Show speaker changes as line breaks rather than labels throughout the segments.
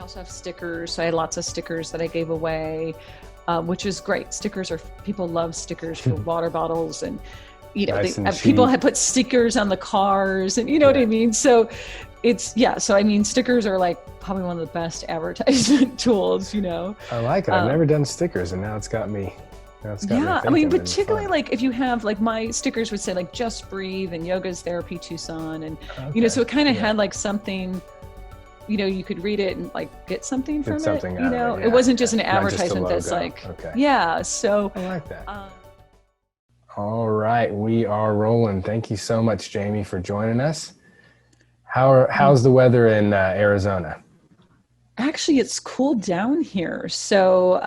also have stickers. So I had lots of stickers that I gave away, which is great. Stickers are, people love stickers for water bottles, and, you know,
Nice and
people
cheap.
had put stickers on the cars, and you know what I mean? So so I mean, stickers are like probably one of the best advertisement tools, you know?
I like it. I've never done stickers, and now it's got me
Yeah, I
thinking
mean,
and
particularly
fun.
like if you have, like, my stickers would say like "Just Breathe" and "Yoga's Therapy Tucson," and you know,
Okay.
so it kind of
Yeah.
had like something, you know, you could read it and like get something
Get
from
something
it. You
out of
know,
it.
it
Yeah.
wasn't just an
Not just a
advertisement that's
logo.
like,
Okay.
yeah. So,
I like that. All right, we are rolling. Thank you so much, Jaimie, for joining us. How's the weather in Arizona?
actually, it's cooled down here. So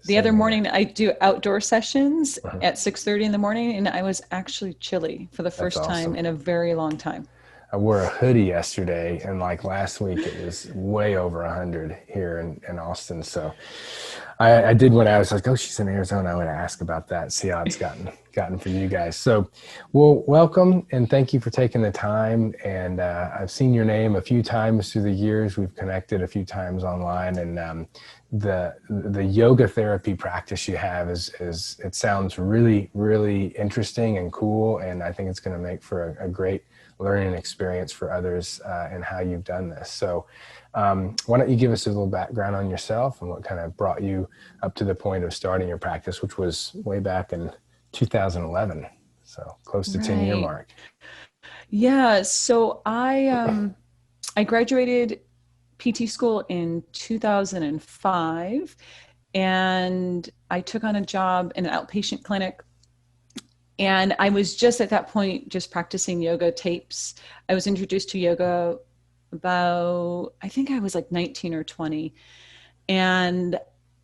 the other
Same here.
morning, I do outdoor sessions
Uh-huh.
at 6:30 in the morning, and I was actually chilly for the
That's
first time
awesome.
in a very long time.
I wore a hoodie yesterday, and like last week, it was way over 100 here in Austin. So I did, when I was like, oh, she's in Arizona, I would ask about that, see how it's gotten for you guys. So, well, welcome, and thank you for taking the time. And I've seen your name a few times through the years. We've connected a few times online, and the yoga therapy practice you have is it sounds really, really interesting and cool, and I think it's going to make for a great learning experience for others and how you've done this. So why don't you give us a little background on yourself and what kind of brought you up to the point of starting your practice, which was way back in 2011. So close to 10-year
Right.
mark.
Yeah. So I graduated PT school in 2005, and I took on a job in an outpatient clinic. And I was just at that point just practicing yoga tapes. I was introduced to yoga about, I think I was like 19 or 20. And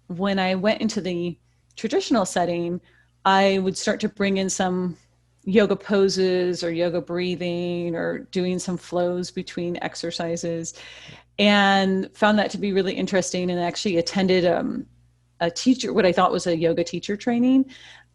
when I went into the traditional setting, I would start to bring in some yoga poses or yoga breathing or doing some flows between exercises, and found that to be really interesting, and actually attended a teacher, what I thought was a yoga teacher training.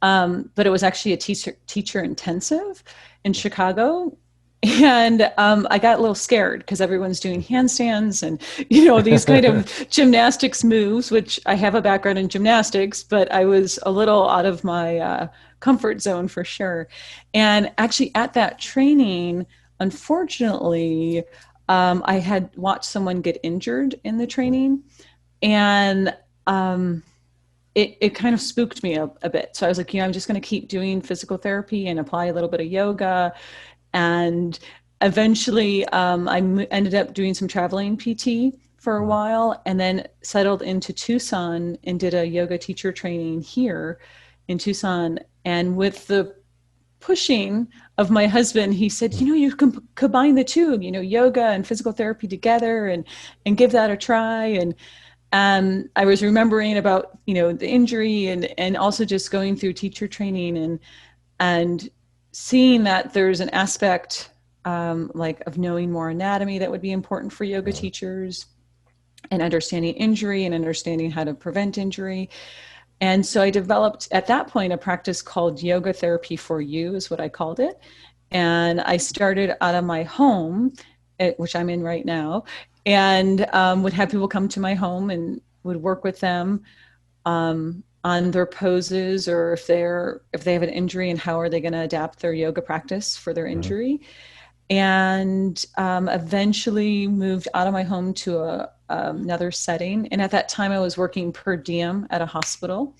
But it was actually a teacher intensive in Chicago. And I got a little scared because everyone's doing handstands and, you know, these kind of gymnastics moves, which I have a background in gymnastics, but I was a little out of my comfort zone for sure. And actually at that training, unfortunately, I had watched someone get injured in the training, and it kind of spooked me a bit. So I was like, you know, I'm just going to keep doing physical therapy and apply a little bit of yoga. And eventually ended up doing some traveling PT for a while, and then settled into Tucson and did a yoga teacher training here in Tucson. And with the pushing of my husband, he said, you know, you can combine the two, you know, yoga and physical therapy together, and give that a try. And I was remembering about, you know, the injury, and also just going through teacher training, and seeing that there's an aspect like of knowing more anatomy that would be important for yoga teachers, and understanding injury and understanding how to prevent injury. And so I developed at that point a practice called Yoga Therapy for You, is what I called it. And I started out of my home, which I'm in right now, and would have people come to my home and would work with them on their poses, or if they have an injury, and how are they going to adapt their yoga practice for their injury. And eventually moved out of my home to another setting. And at that time, I was working per diem at a hospital,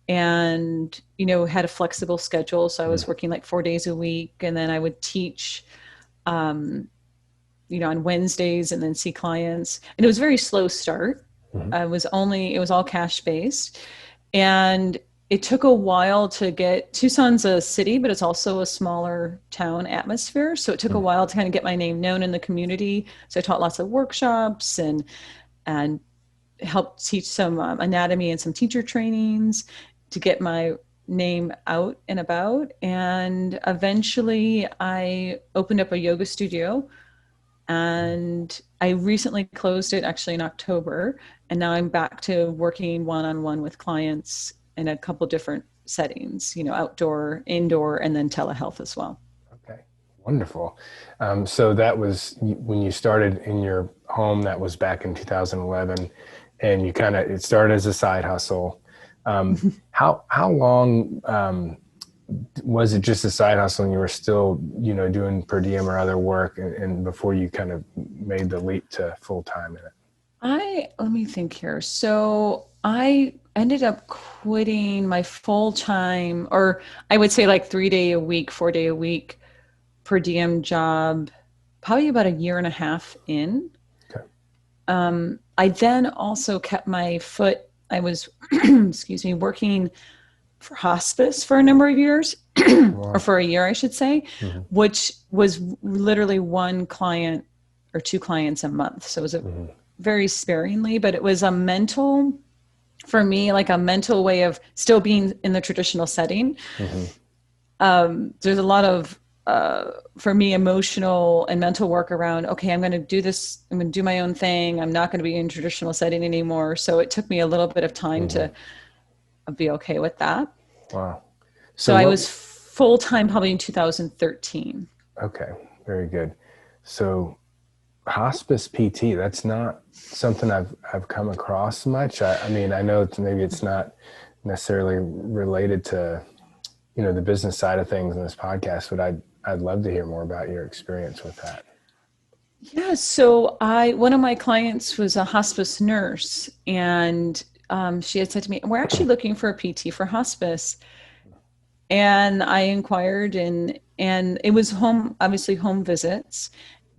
and, you know, had a flexible schedule. So I was working like 4 days a week, and then I would teach, you know, on Wednesdays, and then see clients. And it was a very slow start. It was all cash based. And it took a while to get, Tucson's a city, but it's also a smaller town atmosphere. So it took a while to kind of get my name known in the community. So I taught lots of workshops, and helped teach some anatomy and some teacher trainings to get my name out and about. And eventually I opened up a yoga studio, and I recently closed it actually in October. And now I'm back to working one-on-one with clients in a couple different settings, you know, outdoor, indoor, and then telehealth as well.
Okay, wonderful. So that was when you started in your home. That was back in 2011, and it started as a side hustle. How long was it just a side hustle, and you were still, doing per diem or other work, and before you kind of made the leap to full time in it?
Let me think here. So I ended up quitting my full time, or I would say like 3 day a week, 4 day a week per diem job, probably about a year and a half in.
Okay.
I then also kept my foot, I was, excuse me, working for hospice for a number of years, or
Wow.
for a year, I should say,
Mm-hmm.
which was literally one client or two clients a month. So it was a
Mm-hmm.
very sparingly, but it was for me, like a mental way of still being in the traditional setting.
Mm-hmm.
There's a lot of, for me, emotional and mental work around, okay, I'm going to do this. I'm going to do my own thing. I'm not going to be in traditional setting anymore. So it took me a little bit of time
Mm-hmm.
to be okay with that.
Wow.
So
So
I
what?
was full time probably in 2013.
Okay, very good. So hospice PT, that's not something I've come across much. I mean, I know maybe it's not necessarily related to, the business side of things in this podcast, but I'd love to hear more about your experience with that.
Yeah, so one of my clients was a hospice nurse, and she had said to me, "We're actually looking for a PT for hospice." And I inquired, and it was obviously home visits,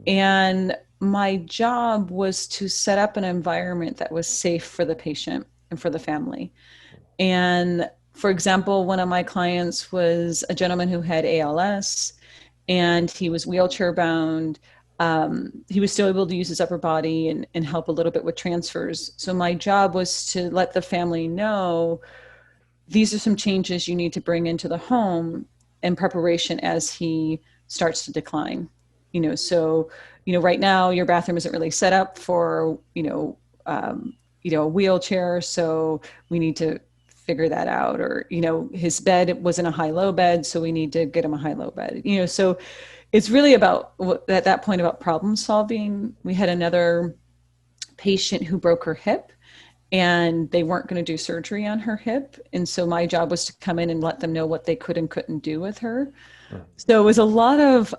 and my job was to set up an environment that was safe for the patient and for the family. And for example, one of my clients was a gentleman who had ALS, and he was wheelchair bound. He was still able to use his upper body and help a little bit with transfers. So my job was to let the family know these are some changes you need to bring into the home in preparation as he starts to decline. So right now your bathroom isn't really set up for a wheelchair, so we need to figure that out. Or his bed wasn't a high-low bed, so we need to get him a high-low bed. So it's really about at that point about problem solving. We had another patient who broke her hip, and they weren't going to do surgery on her hip. And so my job was to come in and let them know what they could and couldn't do with her. So it was a lot of,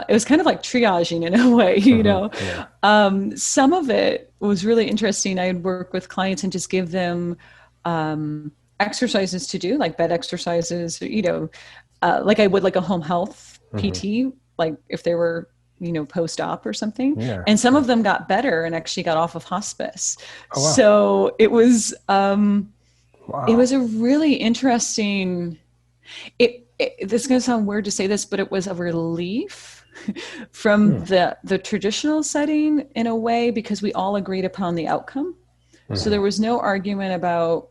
it was kind of like triaging in a way,
Mm-hmm. Yeah.
Some of it was really interesting. I'd work with clients and just give them exercises to do, like bed exercises, like I would like a home health
Mm-hmm.
PT, like if they were, post-op or something.
Yeah.
And some
Yeah.
of them got better and actually got off of hospice.
Oh, wow.
So it
Wow.
was a really interesting, this is going to sound weird to say this, but it was a relief from
Mm.
the traditional setting in a way, because we all agreed upon the outcome. So
Mm-hmm.
there was no argument about,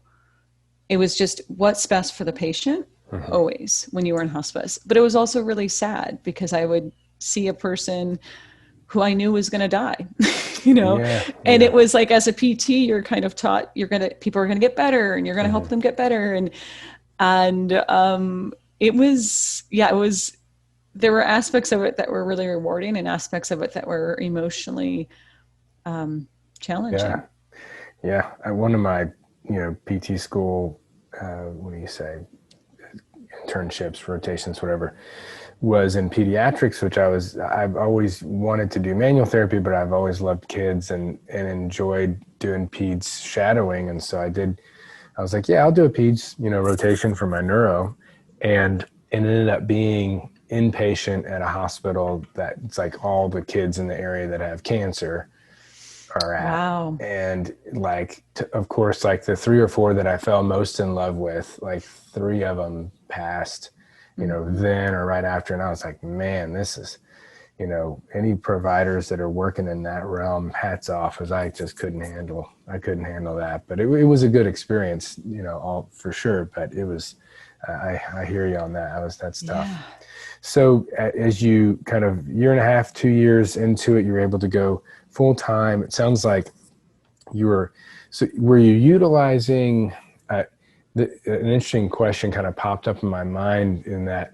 it was just what's best for the patient
Mm-hmm.
always when you were in hospice. But it was also really sad because I would see a person who I knew was going to die,
Yeah.
and it
Yeah.
was like, as a PT, you're kind of taught people are going to get better and you're going to help
Mm-hmm.
them get better. And it was, yeah, it was, there were aspects of it that were really rewarding and aspects of it that were emotionally
Yeah.
challenging.
Yeah. One of my, PT school, what do you say, internships, rotations, whatever, was in pediatrics, which I've always wanted to do manual therapy, but I've always loved kids and enjoyed doing peds shadowing. And so I was like, yeah, I'll do a peds, rotation for my neuro. And it ended up being inpatient at a hospital that it's like all the kids in the area that have cancer are at.
Wow.
And like, of course, like the three or four that I fell most in love with, like three of them passed, then or right after. And I was like, man, this is, any providers that are working in that realm, hats off, as I couldn't handle that. But it was a good experience, all for sure. But it was, I hear you on that. That's tough.
Yeah.
So as you kind of year and a half, 2 years into it, you're able to go full time. It sounds like were you utilizing, an interesting question kind of popped up in my mind in that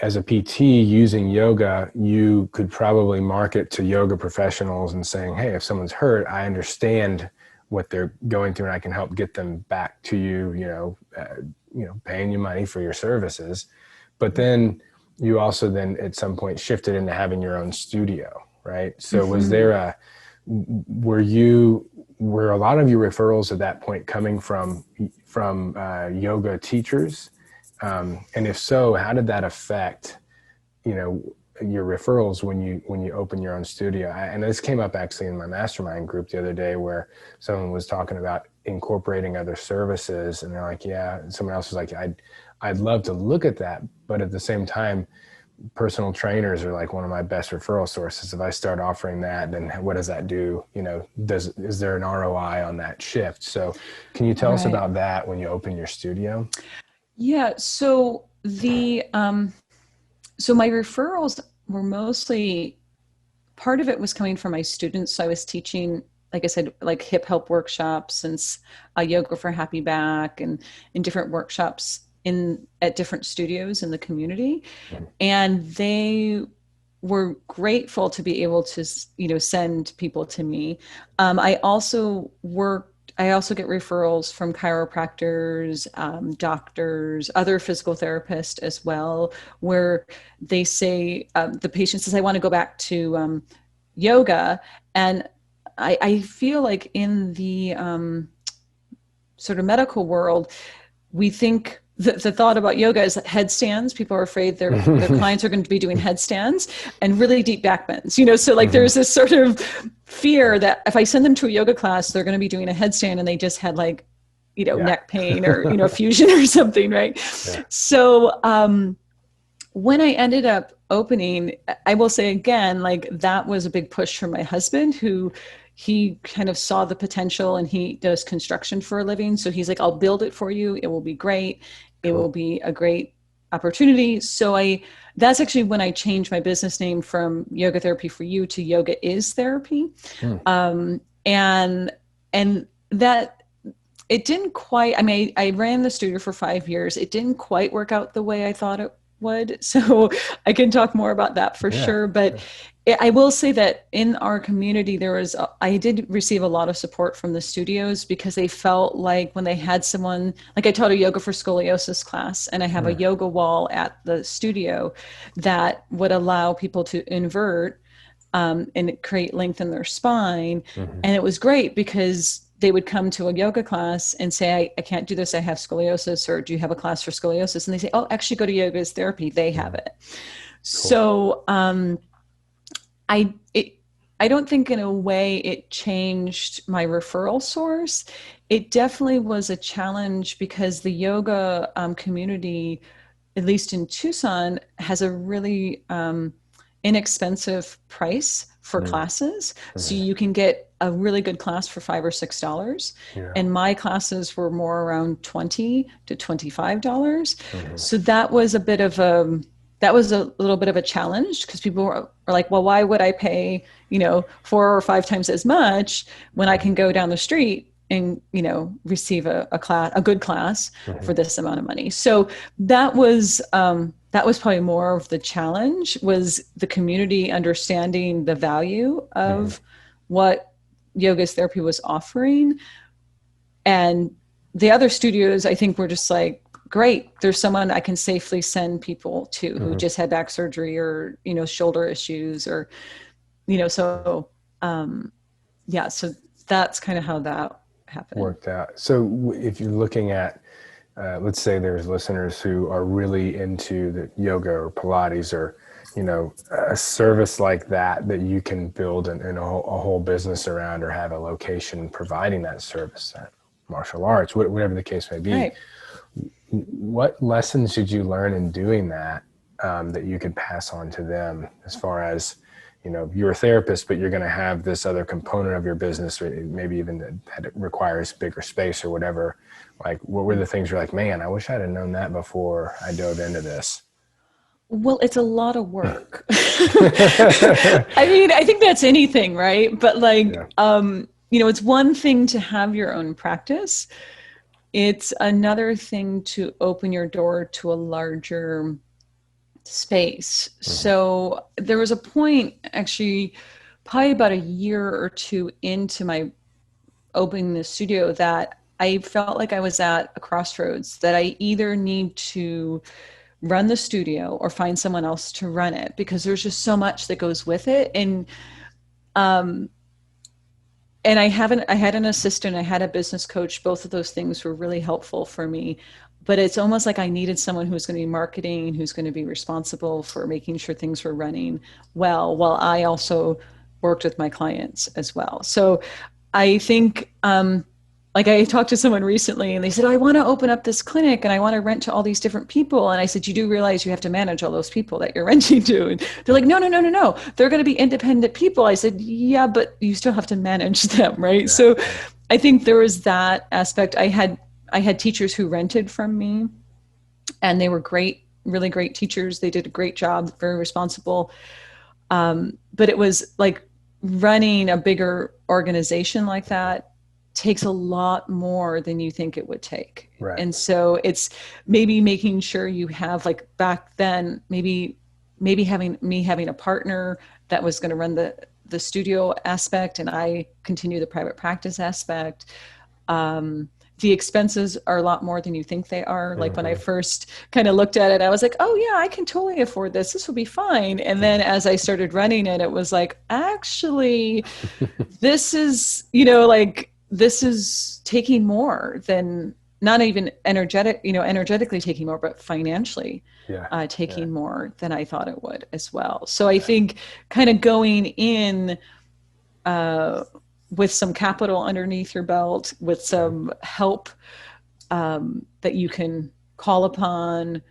as a PT using yoga, you could probably market to yoga professionals and saying, hey, if someone's hurt, I understand what they're going through and I can help get them back to you, paying you money for your services. But then you also then at some point shifted into having your own studio, right? So was there were a lot of your referrals at that point coming from yoga teachers? And if so, how did that affect, your referrals when you open your own studio? And this came up actually in my mastermind group the other day, where someone was talking about incorporating other services, and they're like, yeah. And someone else was like, I'd love to look at that, but at the same time, personal trainers are like one of my best referral sources. If I start offering that, then what does that do? Is there an ROI on that shift? So can you tell us about that when you open your studio?
Yeah. So so my referrals were mostly, part of it was coming from my students. So I was teaching, like I said, like hip help workshops and yoga for happy back, and in different workshops at different studios in the community. And they were grateful to be able to, send people to me. I also get referrals from chiropractors, doctors, other physical therapists as well, where they say, the patient says, I want to go back to yoga. And I feel like in the sort of medical world, we think the thought about yoga is headstands. People are afraid their clients are going to be doing headstands and really deep back bends, so like there's this sort of fear that if I send them to a yoga class, they're going to be doing a headstand and they just had like, neck pain or fusion or something. Right. Yeah. So, when I ended up opening, I will say again, like that was a big push from my husband, who he kind of saw the potential, and he does construction for a living. So he's like, I'll build it for you. It will be great. Cool. It will be a great opportunity. So that's actually when I changed my business name from Yoga Therapy for You to Yoga is Therapy. And that, it didn't quite, I ran the studio for 5 years. It didn't quite work out the way I thought it would. So I can talk more about that for sure. But I will say that in our community, I did receive a lot of support from the studios, because they felt like when they had someone, like I taught a yoga for scoliosis class, and I have a yoga wall at the studio that would allow people to invert and create length in their spine. And it was great because they would come to a yoga class and say, I can't do this. I have scoliosis. Or do you have a class for scoliosis? And they say, oh, actually go to Yoga is Therapy. They have it. Cool. So I don't think in a way it changed my referral source. It definitely was a challenge, because the yoga community, at least in Tucson, has a really inexpensive price for classes. So you can get a really good class for $5 or $6. And my classes were more around $20 to $25. So that was a little bit of a challenge, because people were like, well, why would I pay, 4 or 5 times as much when I can go down the street and, receive a good class for this amount of money? So that was probably more of the challenge, was the community understanding the value of what Yoga is Therapy was offering. And the other studios, I think, were just like, great, there's someone I can safely send people to who just had back surgery or, shoulder issues or, so that's kind of how that happened.
Worked out. So if you're looking at, let's say there's listeners who are really into the yoga or Pilates or, a service like that you can build a whole business around, or have a location providing that service, martial arts, whatever the case may be. Right. What lessons did you learn in doing that, that you could pass on to them, as far as, you're a therapist, but you're going to have this other component of your business, or maybe even that it requires bigger space or whatever. Like, what were the things you're like, man, I wish I'd have known that before I dove into this?
Well, it's a lot of work. I think that's anything, right? But it's one thing to have your own practice. It's another thing to open your door to a larger space.
Mm-hmm.
So there was a point, actually, probably about a year or two into my opening the studio, that I felt like I was at a crossroads, that I either need to run the studio or find someone else to run it, because there's just so much that goes with it. Um, and I had an assistant, I had a business coach. Both of those things were really helpful for me. But it's almost like I needed someone who's going to be marketing, who's going to be responsible for making sure things were running well, while I also worked with my clients as well. So I think, like I talked to someone recently and they said, I want to open up this clinic and I want to rent to all these different people. And I said, you do realize you have to manage all those people that you're renting to? And they're like, no, no, no, no, no. They're going to be independent people. I said, yeah, but you still have to manage them, right?
Yeah.
So I think there was that aspect. I had teachers who rented from me, and they were great, really great teachers. They did a great job, very responsible. But it was like, running a bigger organization like that takes a lot more than you think it would take.
Right.
And so it's maybe making sure you have, like back then, maybe having a partner that was going to run the studio aspect, and I continue the private practice aspect. The expenses are a lot more than you think they are. Like when I
Mm-hmm.
first kind of looked at it, I was like, oh yeah, I can totally afford this. This will be fine. And then as I started running it, it was like, actually, this is, like, this is taking more than, not even energetically taking more, but financially
Yeah. Yeah.
taking more than I thought it would as well. So I think kind of going in, uh, with some capital underneath your belt, with
Okay.
some help, that you can call upon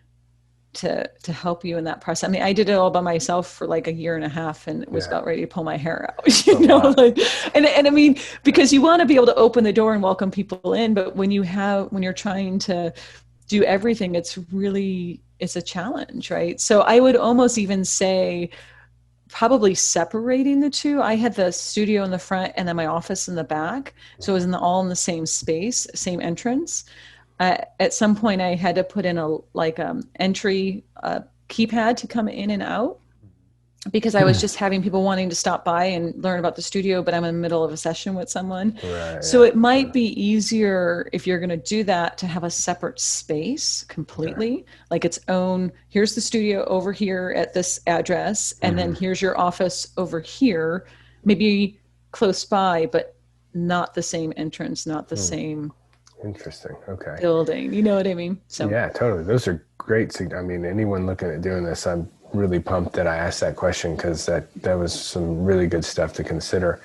to help you in that process. I mean, I did it all by myself for like a year and a half, and was
Yeah.
about ready to pull my hair out,
It's a lot.
like, and I mean, because you want to be able to open the door and welcome people in, but when you're trying to do everything, it's a challenge, right? So I would almost even say, probably separating the two. I had the studio in the front and then my office in the back. So it was all in the same space, same entrance. At some point I had to put in a like entry keypad to come in and out, because I was just having people wanting to stop by and learn about the studio, but I'm in the middle of a session with someone.
Right.
So
Yeah.
it might be easier, if you're going to do that, to have a separate space
Okay.
completely, like its own. Here's the studio over here at this address, and then
Mm-hmm.
here's your office over here, maybe close by, but not the same entrance, not the same
Interesting. Okay.
building. You know what I mean? So,
Yeah, totally. Those are great. I mean, anyone looking at doing this, I'm really pumped that I asked that question, because that was some really good stuff to consider.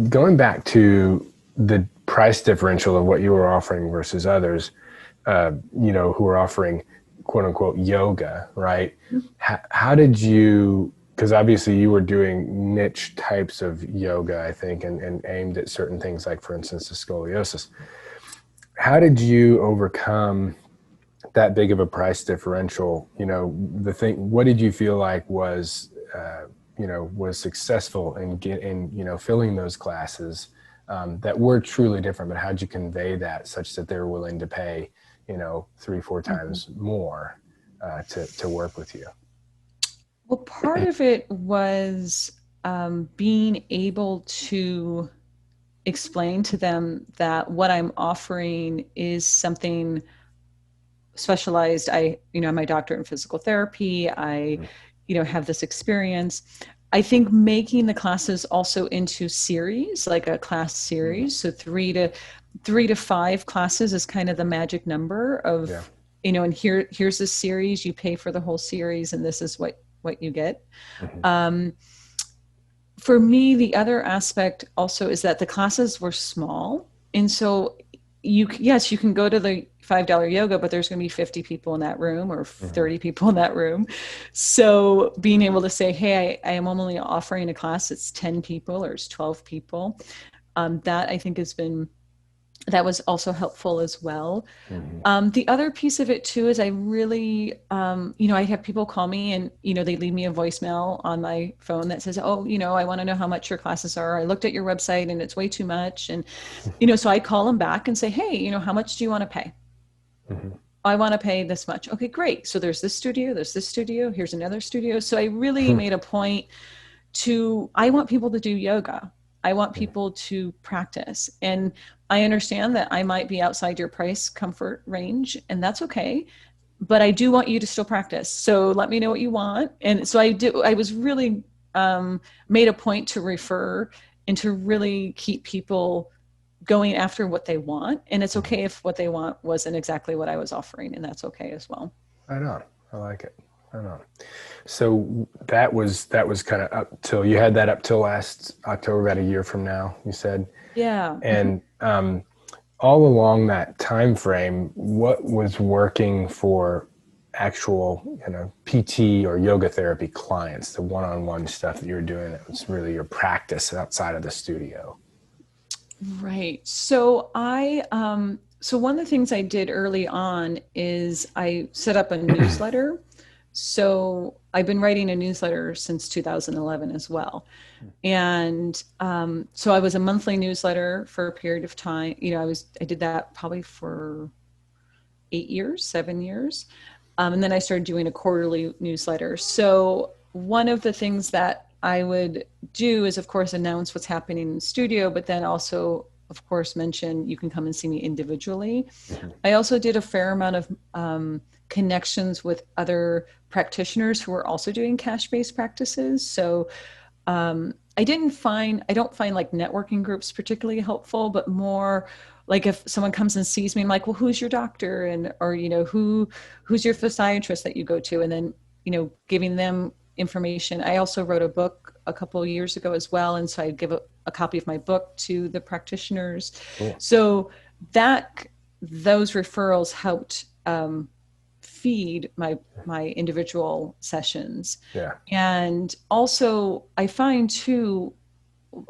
Going back to the price differential of what you were offering versus others, who are offering quote unquote yoga, right? How did you, because obviously you were doing niche types of yoga, I think, and aimed at certain things, like, for instance, the scoliosis. How did you overcome that big of a price differential? What did you feel like was, was successful in filling those classes that were truly different, but how'd you convey that such that they're willing to pay, 3-4 times more to work with you?
well, part of it was being able to explain to them that what I'm offering is something specialized. I'm my doctorate in physical therapy. I, have this experience. I think making the classes also into series, like a class
Mm-hmm.
series. So 3 to 5 classes is kind of the magic number
Yeah.
of, and here's this series, you pay for the whole series, and this is what you get.
Mm-hmm.
Um, for me, the other aspect also is that the classes were small. And so yes, you can go to the $5 yoga, but there's going to be 50 people in that room, or
Mm-hmm.
30 people in that room. So being able to say, hey, I am only offering a class, it's 10 people or it's 12 people. That I think that was also helpful as well.
Mm-hmm.
The other piece of it too is I really, I have people call me and, they leave me a voicemail on my phone that says, oh, I want to know how much your classes are. I looked at your website and it's way too much. And, so I call them back and say, hey, how much do you want to pay?
Mm-hmm.
I want to pay this much. Okay, great. So there's this studio, here's another studio. So I really made a point I want people to do yoga. I want people to practice. And I understand that I might be outside your price comfort range, and that's okay. But I do want you to still practice. So let me know what you want. And so I was really made a point to refer and to really keep people going after what they want. And it's okay if what they want wasn't exactly what I was offering, and that's okay as well.
Right on. I like it. Right on. So that was kind of up till, you had that up till last October, about a year from now, you said.
Yeah.
And all along that time frame, what was working for actual, PT or yoga therapy clients, the one-on-one stuff that you were doing that was really your practice outside of the studio?
Right. So so one of the things I did early on is I set up a newsletter. So I've been writing a newsletter since 2011 as well. And so I was a monthly newsletter for a period of time. I did that probably for 7 years. And then I started doing a quarterly newsletter. So one of the things that I would do is, of course, announce what's happening in the studio, but then also, of course, mention you can come and see me individually. I also did a fair amount of connections with other practitioners who are also doing cash-based practices. So I don't find like networking groups particularly helpful, but more like if someone comes and sees me, I'm like, well, who's your doctor? Or who's your physiatrist that you go to? And then, giving them information. I also wrote a book a couple of years ago as well. And so I give a copy of my book to the practitioners.
Cool.
So those referrals helped feed my individual sessions.
Yeah.
And also I find too,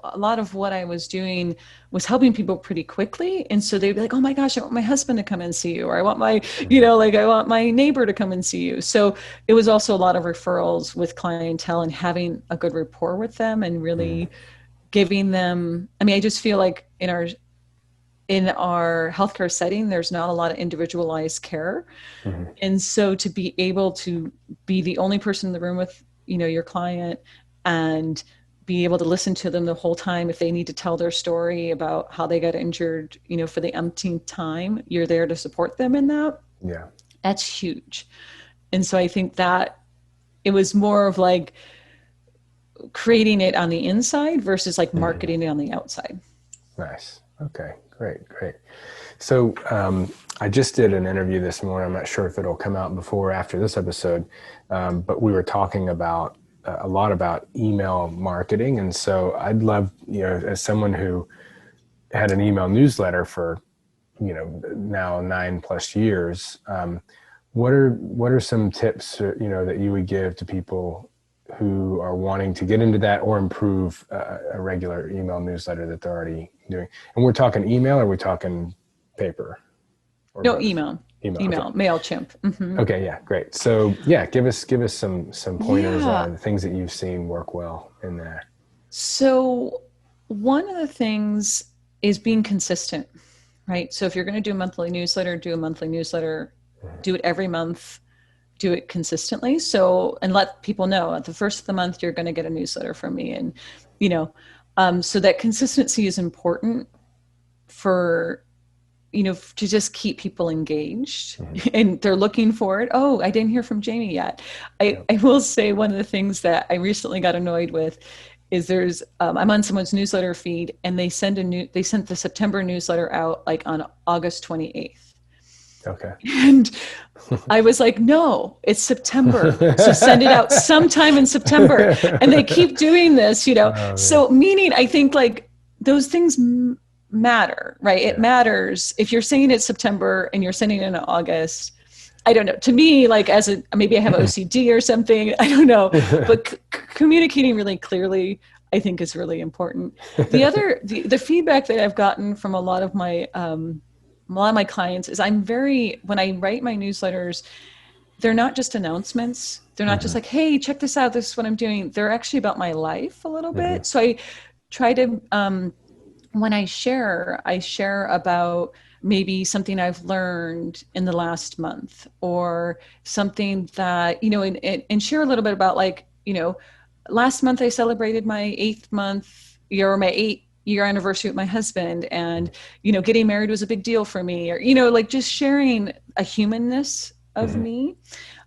a lot of what I was doing was helping people pretty quickly. And so they'd be like, oh my gosh, I want my husband to come and see you. Or I want I want my neighbor to come and see you. So it was also a lot of referrals with clientele and having a good rapport with them and really giving them, I just feel like in our healthcare setting, there's not a lot of individualized care. And so to be able to be the only person in the room with, your client and be able to listen to them the whole time. If they need to tell their story about how they got injured, for the umpteenth time, you're there to support them in that.
Yeah.
That's huge. And so I think that it was more of like creating it on the inside versus like marketing it on the outside.
Nice. Okay, great. So I just did an interview this morning. I'm not sure if it'll come out before or after this episode, but we were talking about a lot about email marketing. And so I'd love, as someone who had an email newsletter for, now 9+ years, what are some tips, that you would give to people who are wanting to get into that or improve a regular email newsletter that they're already doing? And we're talking email, or we're talking paper?
No, email.
Okay.
MailChimp. Mm-hmm.
Okay, yeah, great. So yeah, give us some pointers on things that you've seen work well in there.
So one of the things is being consistent, right? So if you're going to do a monthly newsletter, do a monthly newsletter, do it every month, do it consistently. So, and let people know at the first of the month, you're going to get a newsletter from me. And, so that consistency is important for, to just keep people engaged and they're looking for it. Oh, I didn't hear from Jaimie yet. I will say one of the things that I recently got annoyed with is I'm on someone's newsletter feed and they sent the September newsletter out like on August 28th.
Okay.
And I was like, no, it's September. So send it out sometime in September. And they keep doing this, So meaning I think like those things matter, right? It matters if you're saying it's September and you're sending it in August. I don't know. To me, like maybe I have OCD or something. I don't know. But communicating really clearly, I think, is really important. The feedback that I've gotten from a lot of my clients is when I write my newsletters, they're not just announcements. They're not just like, hey, check this out. This is what I'm doing. They're actually about my life a little bit. So I try to, when I share about maybe something I've learned in the last month, or something that, and share a little bit about, like, last month I celebrated my 8th month year, or my 8-year anniversary with my husband. And, getting married was a big deal for me, or, like just sharing a humanness of me.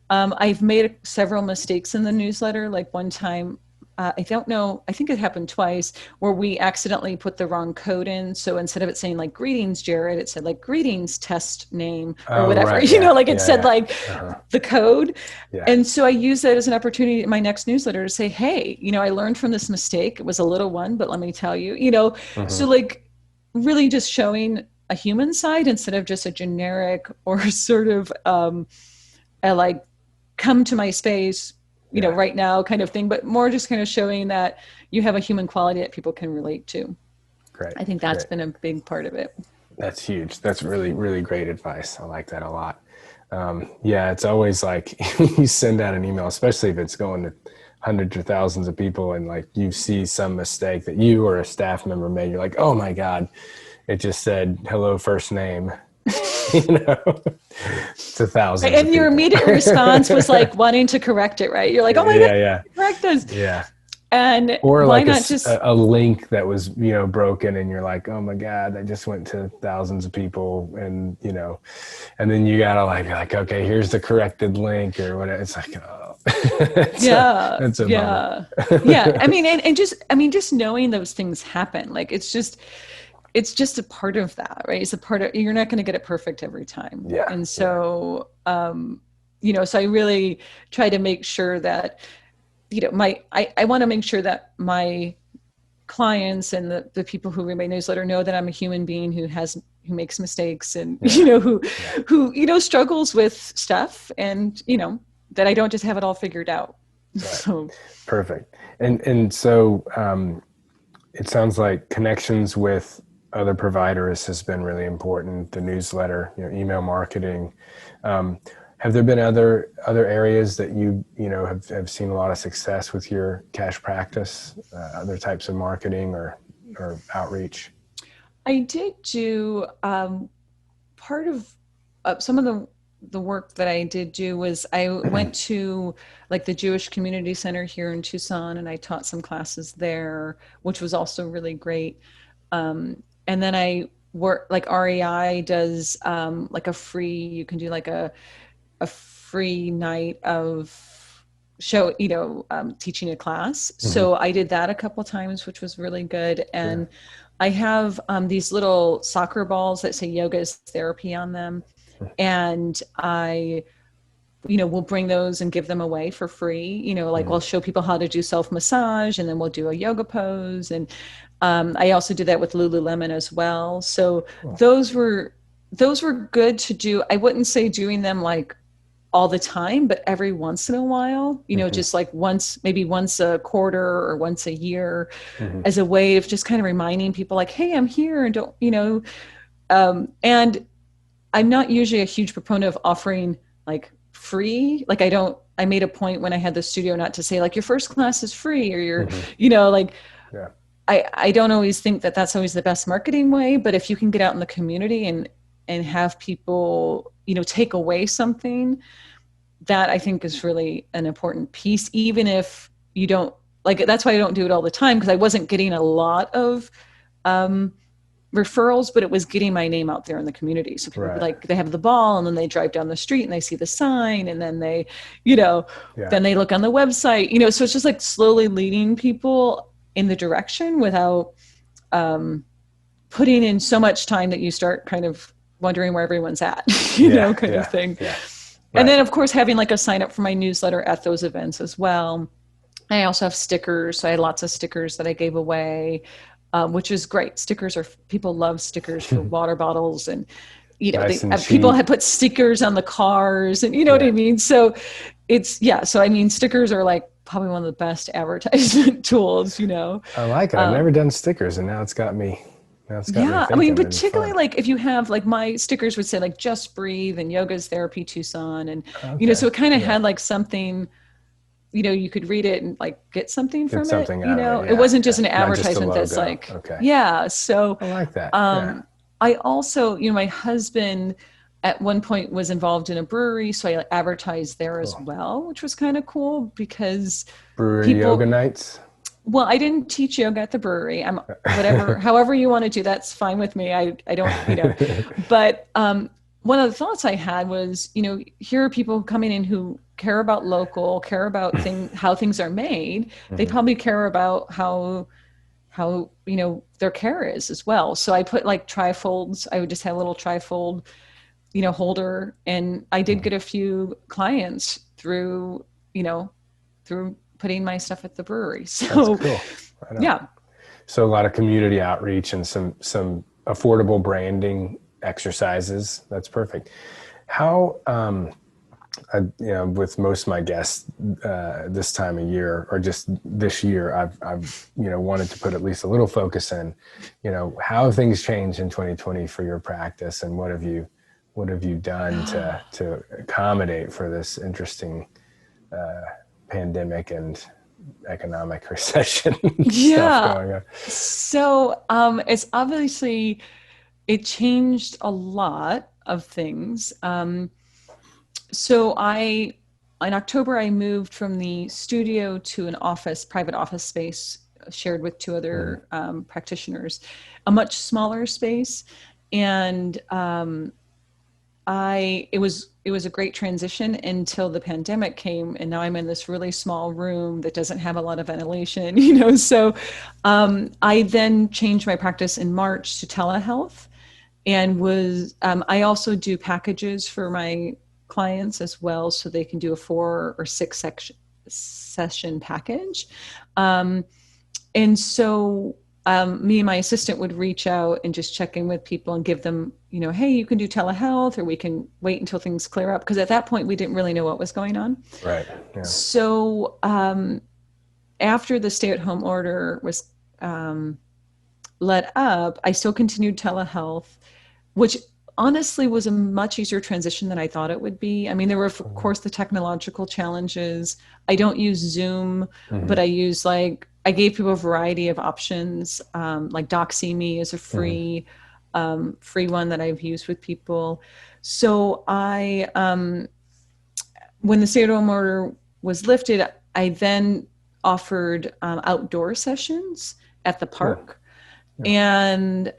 I've made several mistakes in the newsletter. Like one time, I don't know, I think it happened twice, where we accidentally put the wrong code in. So instead of it saying like greetings, Jarod, it said like greetings test name or whatever,
Right, yeah,
like it said like
uh-huh.
the code.
Yeah.
And so I use that as an opportunity in my next newsletter to say, hey, I learned from this mistake. It was a little one, but let me tell you, so like really just showing a human side instead of just a generic or sort of a like come to my space, right now kind of thing, but more just kind of showing that you have a human quality that people can relate to.
Great.
I think that's been a big part of it.
That's huge. That's really, really great advice. I like that a lot. Yeah, it's always like you send out an email, especially if it's going to hundreds or thousands of people, and like you see some mistake that you or a staff member made, you're like, oh my God, it just said hello first name. To thousands
And
of
your
people.
immediate response was like wanting to correct it, right? You're like, oh my God,
Yeah.
correct this.
Yeah.
And
Or
why
like
not just
a link that was, broken, and you're like, oh my God, I just went to thousands of people, and, and then you gotta like, be like, okay, here's the corrected link or whatever. It's like, oh, it's a bummer.
Yeah. I mean, and just knowing those things happen, like, it's just a part of that, right? It's a part of, you're not going to get it perfect every time.
Yeah.
And so, so I really try to make sure that, I want to make sure that my clients and the people who read my newsletter know that I'm a human being who makes mistakes, and, who struggles with stuff, and, that I don't just have it all figured out.
Right.
So
perfect. And so, it sounds like connections with other providers has been really important. The newsletter, email marketing. Have there been other areas that you have seen a lot of success with your cash practice? Other types of marketing or outreach?
I did do part of some of the work that I did do was I went to like the Jewish Community Center here in Tucson, and I taught some classes there, which was also really great. And then I work, like REI does like a free, you can do like a free night of show, teaching a class. So I did that a couple times, which was really good. And I have these little soccer balls that say yoga is therapy on them. And I, we'll bring those and give them away for free. Like we'll show people how to do self-massage, and then we'll do a yoga pose. And I also did that with Lululemon as well. So those were good to do. I wouldn't say doing them like all the time, but every once in a while, just like maybe once a quarter or once a year, as a way of just kind of reminding people like, hey, I'm here, and don't, and I'm not usually a huge proponent of offering like free. Like I made a point when I had the studio not to say like your first class is free, or your, like, I don't always think that that's always the best marketing way, but if you can get out in the community and have people, take away something, that I think is really an important piece, even if you don't like it. That's why I don't do it all the time, because I wasn't getting a lot of referrals, but it was getting my name out there in the community. So people like, they have the ball, and then they drive down the street and they see the sign, and then they, then they look on the website, so it's just like slowly leading people in the direction without putting in so much time that you start kind of wondering where everyone's at, kind of thing. Yeah. And then of course, having like a sign up for my newsletter at those events as well. I also have stickers. So I had lots of stickers that I gave away, which is great. People love stickers for water bottles, and, people had put stickers on the cars, and what I mean? So so I mean, stickers are like probably one of the best advertisement tools,
I like it. I've never done stickers, and now it's got me.
I mean, particularly like if you have like my stickers would say like just breathe and yoga's therapy Tucson, and so it kind of had like something, you could read it and like get something from it. It wasn't just an advertisement that's like, so
I like that.
I also, my husband at one point was involved in a brewery, so I advertised there as
Cool.
well, which was kind of cool because
Brewery yoga
people,
nights.
well, I didn't teach yoga at the brewery. I'm whatever, however you want to do, that's fine with me. I don't, but one of the thoughts I had was, here are people coming in who care about local, care about how things are made. They
Mhm.
probably care about how their care is as well. So I put like trifolds. I would just have a little trifold holder, and I did
Mhm.
get a few clients through putting my stuff at the brewery.
That's
So
cool. Right on.
yeah.
So a lot of community outreach and some affordable branding exercises. That's perfect. How with most of my guests this time of year, or just this year, I've wanted to put at least a little focus in, how have things changed in 2020 for your practice, and what have you done to accommodate for this interesting pandemic and economic recession stuff
Yeah.
going on?
So it's obviously, it changed a lot of things. So in October, I moved from the studio to an private office space shared with two
Mm,
other practitioners, a much smaller space. And it was a great transition until the pandemic came, and now I'm in this really small room that doesn't have a lot of ventilation, So I then changed my practice in March to telehealth, and I also do packages for my clients as well, so they can do a 4 or 6 session package. Um, and so me and my assistant would reach out and just check in with people and give them, hey, you can do telehealth, or we can wait until things clear up. Because at that point, we didn't really know what was going on.
right. Yeah.
So after the stay-at-home order was um, let up, I still continued telehealth, which honestly was a much easier transition than I thought it would be. I mean, there were, of course, the technological challenges. I don't use Zoom,
Mm-hmm.
but I gave people a variety of options. Like DocSeeMe is a
Mm-hmm.
free one that I've used with people. So when the stay-at-home order was lifted, I then offered outdoor sessions at the
Cool.
park,
Yeah.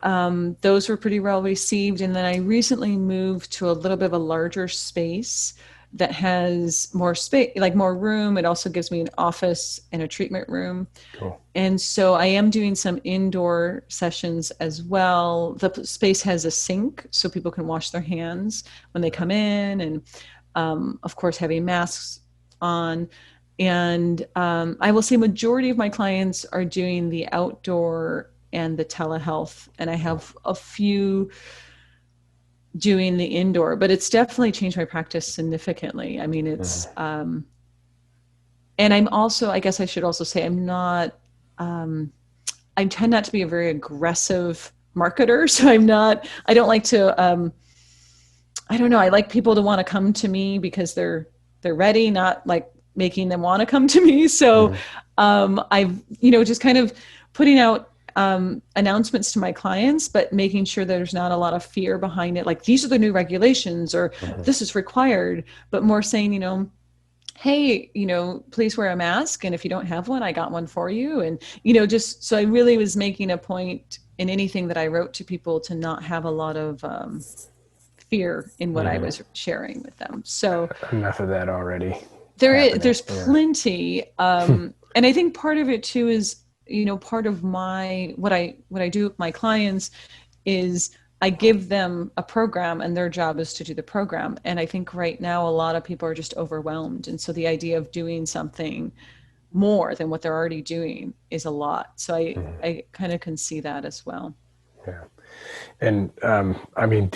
and those were pretty well received. And then I recently moved to a little bit of a larger space that has more space, like more room. It also gives me an office and a treatment room.
Cool.
And so I am doing some indoor sessions as well. The space has a sink so people can wash their hands when they come in, and of course, having masks on. And I will say majority of my clients are doing the outdoor and the telehealth, and I have a few doing the indoor, but it's definitely changed my practice significantly. I mean,
Mm-hmm.
and I'm also, I guess I should also say, um, I tend not to be a very aggressive marketer. So I don't like to, I don't know. I like people to want to come to me because they're ready, not like making them want to come to me. So
Mm-hmm.
I've just kind of putting out announcements to my clients, but making sure there's not a lot of fear behind it. Like, these are the new regulations, or
Mm-hmm.
this is required, but more saying, hey, please wear a mask. And if you don't have one, I got one for you. And, just so I really was making a point in anything that I wrote to people to not have a lot of fear in what I
Mm-hmm.
was sharing with them. So
Enough of that already happening.
there's
Yeah.
plenty. And I think part of it too is, part of what I do with my clients is I give them a program, and their job is to do the program. And I think right now a lot of people are just overwhelmed. And so the idea of doing something more than what they're already doing is a lot. So
Mm-hmm.
I kind of can see that as well.
Yeah. And I mean,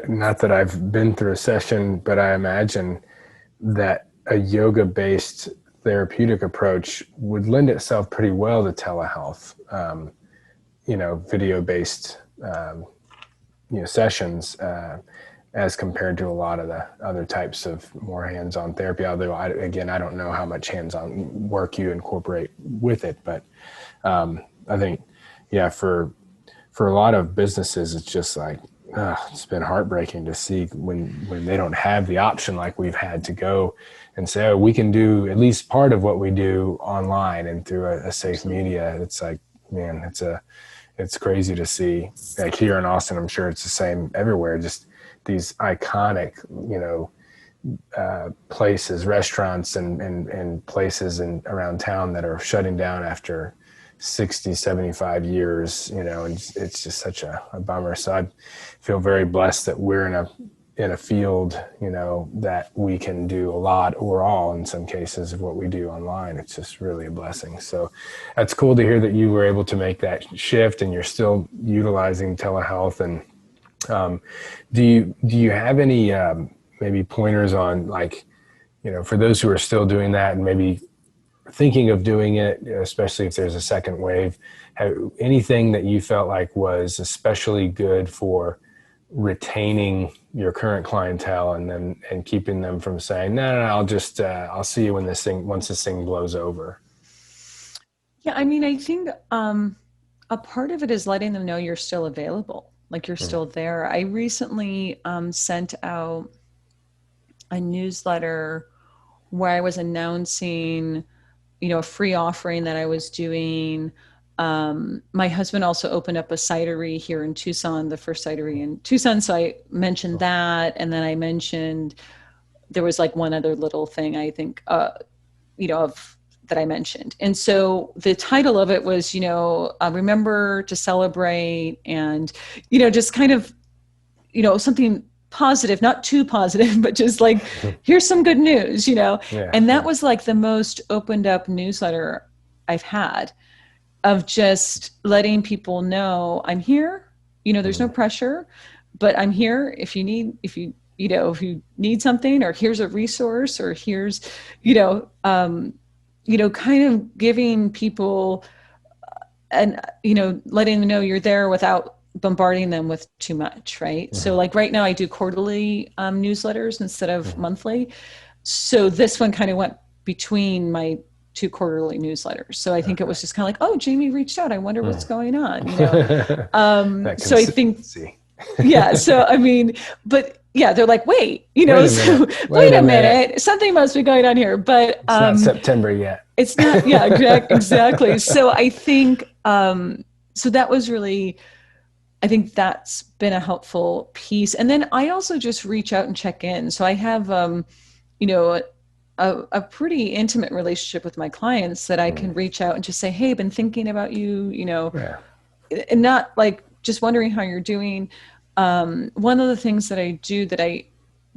not that I've been through a session, but I imagine that a yoga-based therapeutic approach would lend itself pretty well to telehealth, video-based, sessions, as compared to a lot of the other types of more hands-on therapy. Although, I don't know how much hands-on work you incorporate with it, but I think, yeah, for for a lot of businesses, it's just like, it's been heartbreaking to see when they don't have the option like we've had to go and say, oh, we can do at least part of what we do online and through a safe media. It's like, man, it's crazy to see. Like here in Austin, I'm sure it's the same everywhere. Just these iconic, places, restaurants and places around town that are shutting down after 60, 75 years, and it's just such a bummer. So I feel very blessed that we're in a field, that we can do a lot or all in some cases of what we do online. It's just really a blessing. So that's cool to hear that you were able to make that shift and you're still utilizing telehealth. And do you have any maybe pointers on, like, for those who are still doing that and maybe thinking of doing it, especially if there's a second wave, anything that you felt like was especially good for retaining your current clientele and keeping them from saying, no, I'll see you once this thing blows over?
Yeah, I mean, I think a part of it is letting them know you're still available, like you're still there. I recently sent out a newsletter where I was announcing, a free offering that I was doing. My husband also opened up a cidery here in Tucson, the first cidery in Tucson. So I mentioned that. And then I mentioned there was like one other little thing I think, that I mentioned. And so the title of it was, remember to celebrate, and, just kind of, something positive, not too positive, but just like, here's some good news, and that was like the most opened up newsletter I've had, of just letting people know I'm here, there's no pressure, but I'm here if you need something, or here's a resource, or here's, kind of giving people and, letting them know you're there without bombarding them with too much. Right. So like right now I do quarterly newsletters instead of monthly. So this one kind of went between my two quarterly newsletters. So I think it was just kind of like, oh, Jaimie reached out, I wonder what's going on. So I think, yeah. So, I mean, but yeah, they're like, wait a minute, something must be going on here, but
it's not September yet.
It's not. Yeah, exactly. So I think, so that was really, I think that's been a helpful piece. And then I also just reach out and check in. So I have, a pretty intimate relationship with my clients that I can reach out and just say, hey, been thinking about you, and not like just wondering how you're doing. One of the things that I do that I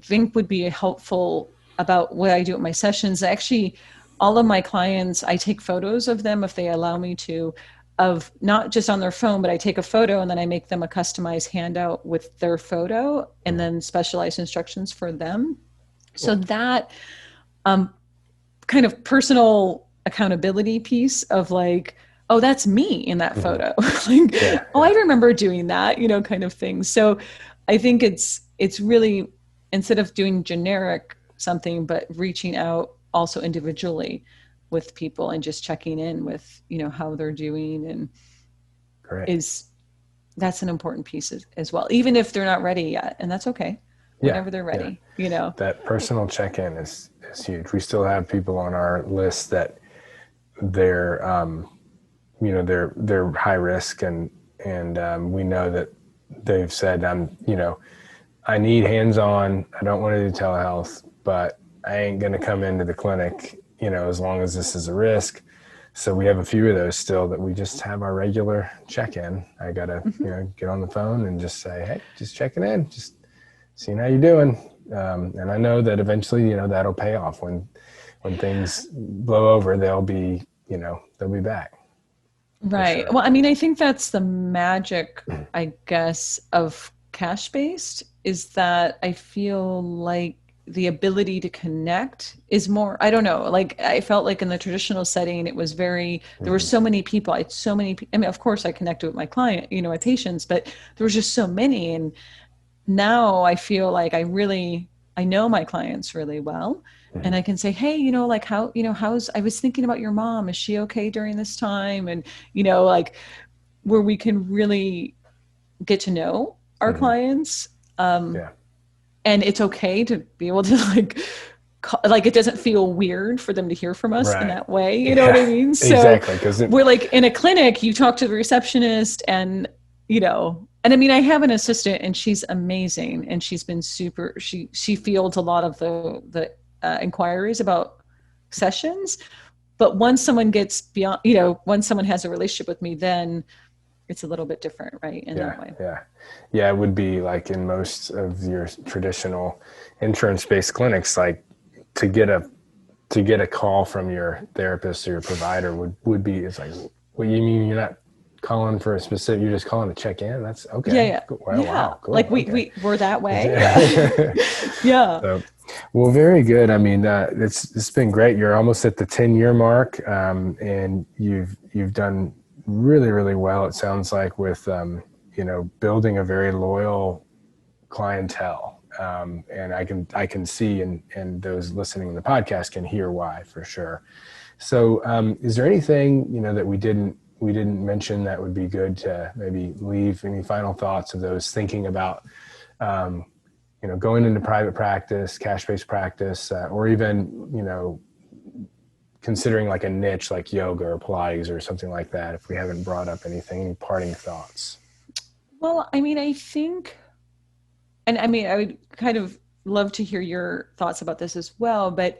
think would be helpful about what I do at my sessions, actually, all of my clients, I take photos of them if they allow me to, of not just on their phone, but I take a photo and then I make them a customized handout with their photo and then specialized instructions for them. So that kind of personal accountability piece of like, oh, that's me in that photo. I remember doing that, kind of thing. So I think it's really, instead of doing generic something, but reaching out also individually with people and just checking in with, how they're doing, and that's an important piece as well, even if they're not ready yet. And that's okay. Whenever they're ready,
That personal check-in is huge. We still have people on our list that they're, they're high risk, and we know that they've said, I need hands-on. I don't want to do telehealth, but I ain't going to come into the clinic, as long as this is a risk. So we have a few of those still that we just have our regular check-in. I got to, get on the phone and just say, hey, just checking in, just seeing how you're doing. And I know that eventually, that'll pay off when things blow over, they'll be back.
Right. Sure. Well, I mean, I think that's the magic, I guess, of cash-based, is that I feel like the ability to connect is more, I don't know, like I felt like in the traditional setting, it was very, there were so many people, I mean, of course I connected with my client, my patients, but there was just so many. And now I feel like I know my clients really well. And I can say, hey, like how, I was thinking about your mom. Is she okay during this time? And, like where we can really get to know our clients.
Yeah.
And it's okay to be able to like it doesn't feel weird for them to hear from us in
Right.
that way. You know what I mean? So
Exactly. Because
we're like in a clinic, you talk to the receptionist and, and I mean, I have an assistant and she's amazing. And she's been she fields a lot of the inquiries about sessions. But once someone gets beyond, once someone has a relationship with me, then it's a little bit different, right? In that way.
Yeah. It would be like in most of your traditional insurance-based clinics, like to get a call from your therapist or your provider would be, it's like, what you mean you're not calling for a specific, you're just calling to check in? That's okay.
Yeah.
Well,
Yeah.
wow. Cool.
Like we're that way. Yeah. Yeah.
So, well, very good. I mean, it's been great. You're almost at the 10-year mark, and you've done really, really well. It sounds like with building a very loyal clientele, and I can see, and those listening to the podcast can hear why for sure. So, is there anything that we didn't mention that would be good to maybe leave? Any final thoughts of those thinking about going into private practice, cash-based practice, or even, considering like a niche like yoga or Pilates or something like that, if we haven't brought up any parting thoughts?
Well, I mean, I think, and I mean, I would kind of love to hear your thoughts about this as well, but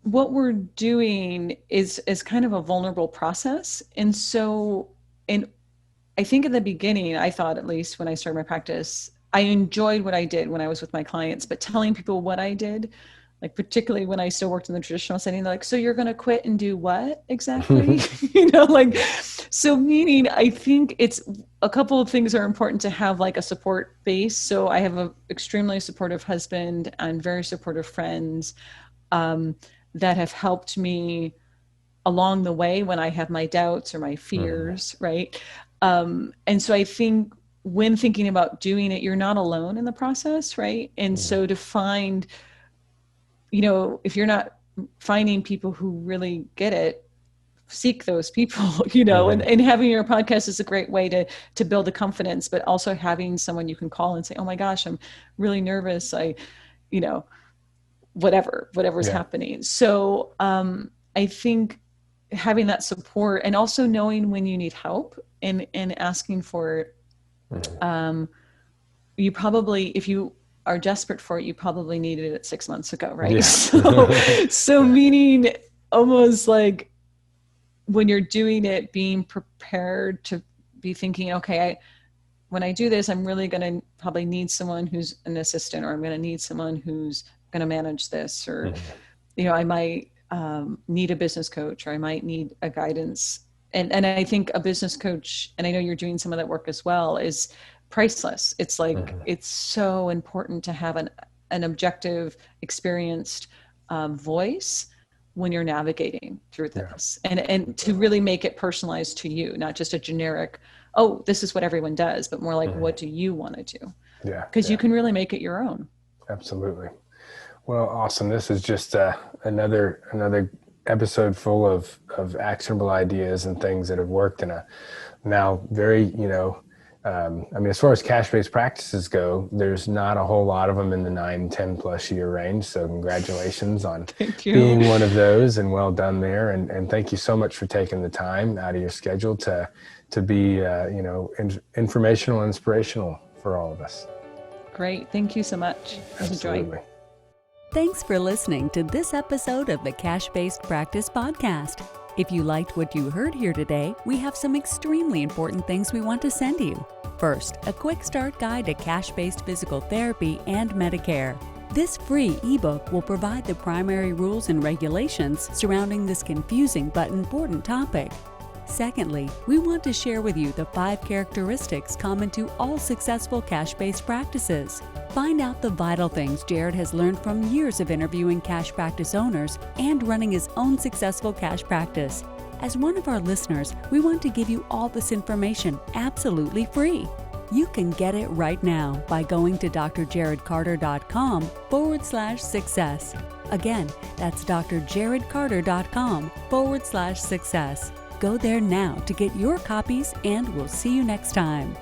what we're doing is kind of a vulnerable process. And so, I think in the beginning, I thought, at least when I started my practice, I enjoyed what I did when I was with my clients, but telling people what I did, like particularly when I still worked in the traditional setting, they're like, so you're going to quit and do what exactly? So meaning, I think it's a couple of things are important to have, like a support base. So I have an extremely supportive husband and very supportive friends that have helped me along the way when I have my doubts or my fears, right? And so I think when thinking about doing it, you're not alone in the process, right? And so to find, if you're not finding people who really get it, seek those people, and having your podcast is a great way to build the confidence, but also having someone you can call and say, oh my gosh, I'm really nervous. Whatever's happening. So I think having that support and also knowing when you need help and asking for it. You probably, if you are desperate for it, you probably needed it 6 months ago, right? Yeah. So meaning almost like when you're doing it, being prepared to be thinking, okay, when I do this, I'm really going to probably need someone who's an assistant, or I'm going to need someone who's going to manage this, or, I might need a business coach, or I might need a guidance. And I think a business coach, and I know you're doing some of that work as well, is priceless. It's like, it's so important to have an objective, experienced voice when you're navigating through this, and to really make it personalized to you, not just a generic, oh, this is what everyone does, but more like, what do you want to do?
Yeah.
Because you can really make it your own.
Absolutely. Well, awesome. This is just another episode full of actionable ideas and things that have worked in a now very, as far as cash-based practices go, there's not a whole lot of them in the 9-10 plus year range. So congratulations on being one of those, and well done there. And thank you so much for taking the time out of your schedule to be, informational and inspirational for all of us.
Great. Thank you so much. It was a joy.
Thanks for listening to this episode of the Cash-Based Practice Podcast. If you liked what you heard here today, we have some extremely important things we want to send you. First, a quick start guide to cash-based physical therapy and Medicare. This free ebook will provide the primary rules and regulations surrounding this confusing but important topic. Secondly, we want to share with you the 5 characteristics common to all successful cash-based practices. Find out the vital things Jarod has learned from years of interviewing cash practice owners and running his own successful cash practice. As one of our listeners, we want to give you all this information absolutely free. You can get it right now by going to drjarodcarter.com/success. Again, that's drjarodcarter.com/success. Go there now to get your copies, and we'll see you next time.